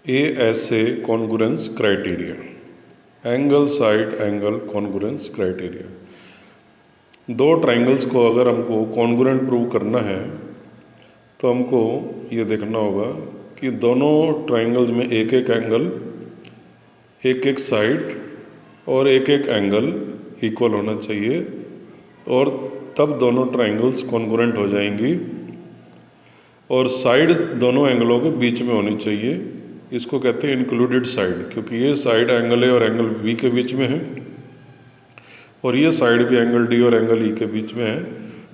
ASA congruence criteria, angle side angle congruence criteria. दो triangles को अगर हमको कॉन्ग्रुएंट प्रूव करना है तो हमको ये देखना होगा कि दोनों ट्राइंगल्स में एक एक एंगल, एक एक साइड और एक एक एंगल इक्वल होना चाहिए और तब दोनों ट्राइंगल्स कॉन्ग्रुएंट हो जाएंगी और साइड दोनों एंगलों के बीच में होनी चाहिए। इसको कहते हैं इंक्लूडेड साइड, क्योंकि ये साइड एंगल ए और एंगल बी के बीच में है और ये साइड भी एंगल डी और एंगल ई के बीच में है,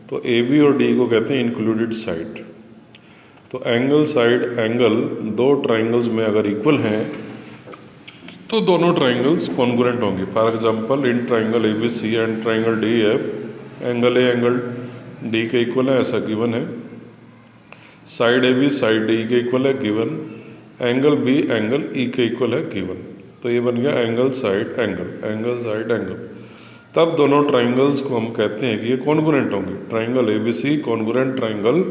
तो ए बी और डी को कहते हैं इंक्लूडेड साइड। तो एंगल साइड एंगल दो ट्राइंगल्स में अगर इक्वल हैं तो दोनों ट्राइंगल्स कॉन्ग्रुएंट होंगे। For example in triangle A B C and triangle D F angle A angle D के इक्वल है, ऐसा गिवन है। Side A B side D के इक्वल है, given. Angle B angle E के इक्वल है, given. तो ये बन गया angle side angle, angle side angle. तब दोनों ट्राइंगल्स को हम कहते हैं कि ये कॉन्ग्रुएंट होंगे। Triangle A B C congruent triangle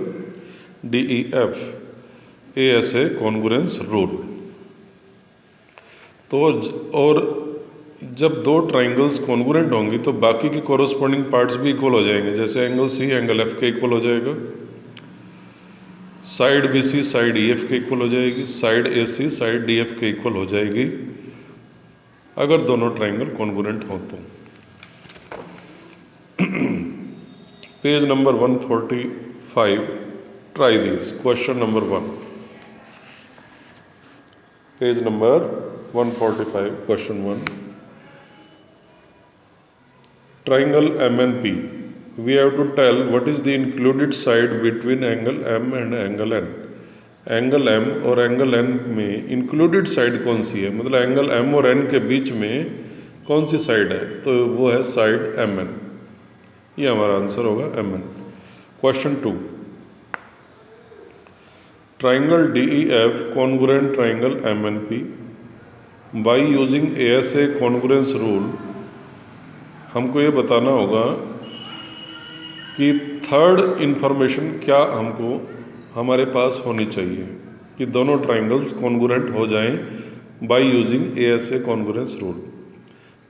D E F, ASA congruence rule. तो और जब दो ट्राइंगल्स कॉन्ग्रुएंट होंगी तो बाकी की कॉरस्पॉन्डिंग पार्ट्स भी इक्वल हो जाएंगे। जैसे एंगल सी एंगल एफ के इक्वल हो जाएगा, side B C side E F के इक्वल हो जाएगी, side A C side D F के इक्वल हो जाएगी अगर दोनों ट्राइंगल कॉन्ग्रुएंट हो तो। Page number 145, try this. Question number 1, page number 145, question 1। Triangle MNP, we have to tell what is the included side between angle M and angle N। Angle M और angle N में included side कौन सी है, मतलब angle M और N के बीच में कौन सी side है, तो वो है साइड MN। ये हमारा आंसर होगा MN। Question 2, triangle DEF congruent triangle MNP by using ASA congruence rule. हमको ये बताना होगा कि थर्ड इन्फॉर्मेशन क्या हमको हमारे पास होनी चाहिए कि दोनों ट्राइंगल्स कॉन्ग्रुएंट हो जाएं by using ASA congruence rule.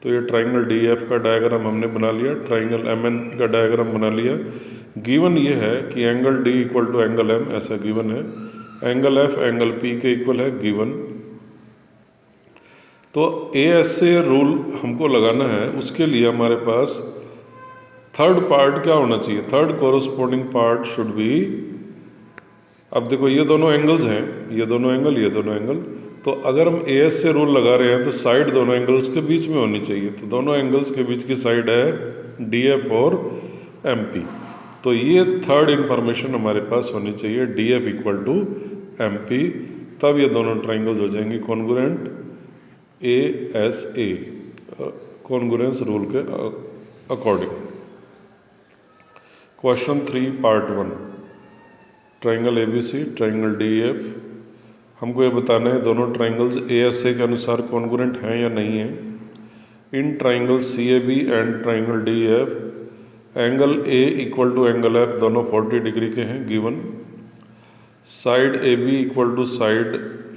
तो ये ट्राइंगल DEF का डायग्राम हमने बना लिया, ट्राइंगल MNP का डायग्राम बना लिया। गिवन ये है कि angle D equal to angle M, ऐसा गिवन है। एंगल F एंगल P के इक्वल है, गिवन। तो ASA रूल हमको लगाना है, उसके लिए हमारे पास थर्ड पार्ट क्या होना चाहिए, third corresponding part should be. अब देखो ये दोनों एंगल्स हैं, ये दोनों एंगल, ये दोनों एंगल। तो अगर हम ASA रूल लगा रहे हैं तो साइड दोनों एंगल्स के बीच में होनी चाहिए। तो दोनों एंगल्स के बीच की साइड है DF और MP। तो ये थर्ड इंफॉर्मेशन हमारे पास होनी चाहिए, DF इक्वल टू MP। तब ये दोनों ट्राइंगल्स हो जाएंगी कॉन्ग्रुएंट ASA कॉन्ग्रुएंस रूल के according. Question 3 part 1, triangle ABC triangle DEF। हमको ये बताना है दोनों ट्राइंगल्स ASA के अनुसार कॉन्ग्रुएंट हैं या नहीं है। In triangle CAB and triangle DEF angle A equal to angle F दोनों 40 डिग्री के हैं, given. Side AB equal to side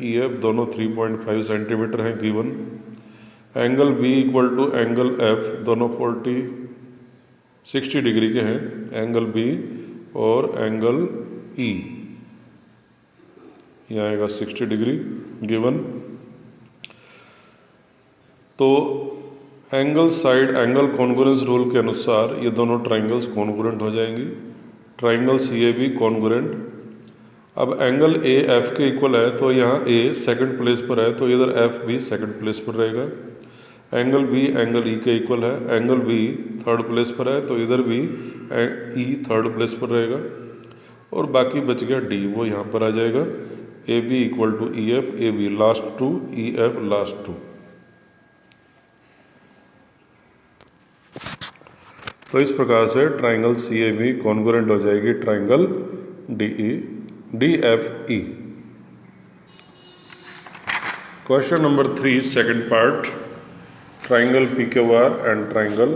EF दोनों 3.5 सेंटीमीटर हैं, given. Angle B equal to angle F दोनों 60 डिग्री के हैं, एंगल B और angle E ये आएगा 60 डिग्री, गिवन। तो angle side angle congruence rule के अनुसार ये दोनों ट्राइंगल्स कॉन्ग्रुएंट हो जाएंगी। Triangle CAB congruent. अब एंगल AF के इक्वल है तो यहाँ A सेकंड प्लेस पर है तो इधर F भी सेकंड प्लेस पर रहेगा। एंगल B एंगल E के इक्वल है, एंगल B थर्ड प्लेस पर है तो इधर भी E थर्ड प्लेस पर रहेगा। और बाकी बच गया D, वो यहाँ पर आ जाएगा। AB equal to EF, AB last two, EF last two. तो इस प्रकार से ट्राइंगल CAB कॉन्ग्रुएंट हो जाएगी triangle DFE। Question number 3 second part, triangle PQR and triangle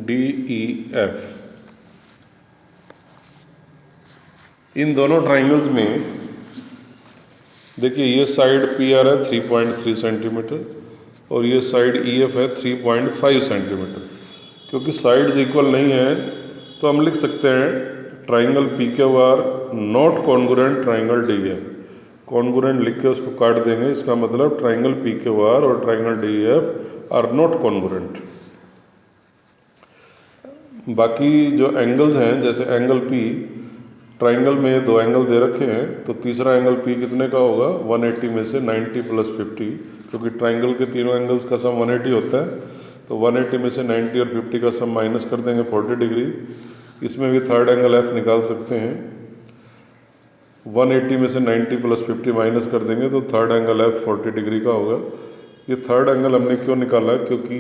DEF। इन दोनों ट्राइंगल्स में देखिए ये साइड पी आर है 3.3 सेंटीमीटर और ये साइड ई एफ है 3.5 सेंटीमीटर। क्योंकि साइड्स इक्वल नहीं है तो हम लिख सकते हैं triangle P Q are not congruent triangle D F. Congruent लिख के उसको काट देंगे, इसका मतलब ट्राइंगल पी क्यू आर और triangle D F R not congruent. बाकी जो एंगल्स हैं, जैसे एंगल पी, ट्राइंगल में दो एंगल दे रखे हैं तो तीसरा एंगल पी कितने का होगा 180 में से 90 + 50, क्योंकि ट्राइंगल के तीनों एंगल्स का सम 180 होता है। तो 180 में से 90 और 50 का सम माइनस कर देंगे 40 डिग्री। इसमें भी थर्ड एंगल एफ निकाल सकते हैं। 180 में से 90 + 50 माइनस कर देंगे तो थर्ड एंगल एफ 40 डिग्री का होगा। ये थर्ड एंगल हमने क्यों निकाला, क्योंकि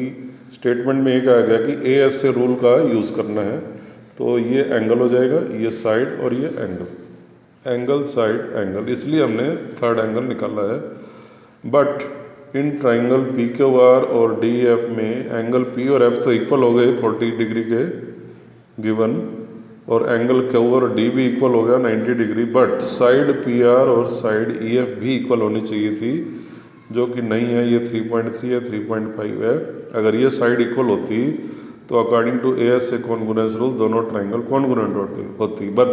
स्टेटमेंट में ये कहा गया कि ए एस से रूल का यूज़ करना है। तो ये एंगल हो जाएगा, ये साइड और ये एंगल साइड एंगल, इसलिए हमने थर्ड एंगल निकाला है। But in triangle P Q are और डी एफ में एंगल पी और एफ तो इक्वल हो गए 40 डिग्री के गिवन, और एंगल क्यू और डी भी इक्वल हो गया 90 degree. But side P R और साइड ई एफ भी इक्वल होनी चाहिए थी, जो कि नहीं है। ये 3.3 है, 3.5 है। अगर ये साइड इक्वल होती तो अकॉर्डिंग टू ए एस से कॉन्ग्रुएंस रूल दोनों ट्राइंगल कॉन्ग्रुएंट होती। But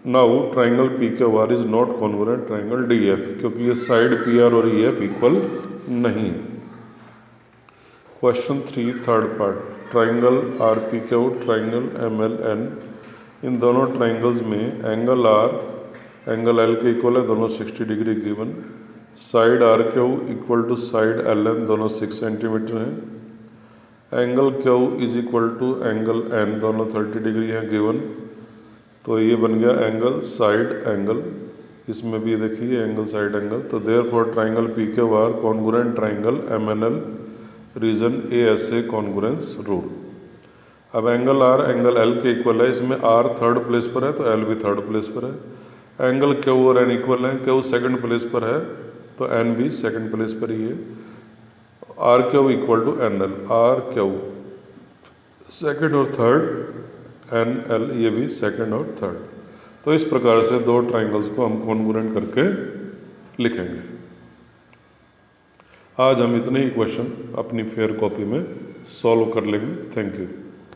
now triangle P Q R is not congruent triangle D F, क्योंकि ये साइड पी आर और ई एफ इक्वल नहीं। Question 3 third part, triangle R P Q, triangle M L N, इन दोनों triangles में angle R angle L के equal है, दोनों 60 degree given. Side R Q equal to side L N, दोनों 6 centimetre हैं। Angle Q is equal to angle N, दोनों 30 degree हैं गिवन। तो ये बन गया एंगल साइड एंगल। इसमें भी देखिए एंगल साइड एंगल। तो therefore triangle P Q R congruent triangle M N L, reason A S A congruence rule. अब एंगल आर एंगल एल के इक्वल है, इसमें आर थर्ड प्लेस पर है तो एल भी थर्ड प्लेस पर है। एंगल क्यू और एन इक्वल है, क्यू सेकंड प्लेस पर है तो एन भी सेकंड प्लेस पर ही है। R Q equal to N L, R Q second और थर्ड, एन एल ये भी सेकंड और थर्ड। तो इस प्रकार से दो ट्राइंगल्स को हम कॉन्ग्रुएंट करके लिखेंगे। आज हम इतने ही क्वेश्चन अपनी फेयर कॉपी में सॉल्व कर लेंगे। Thank you.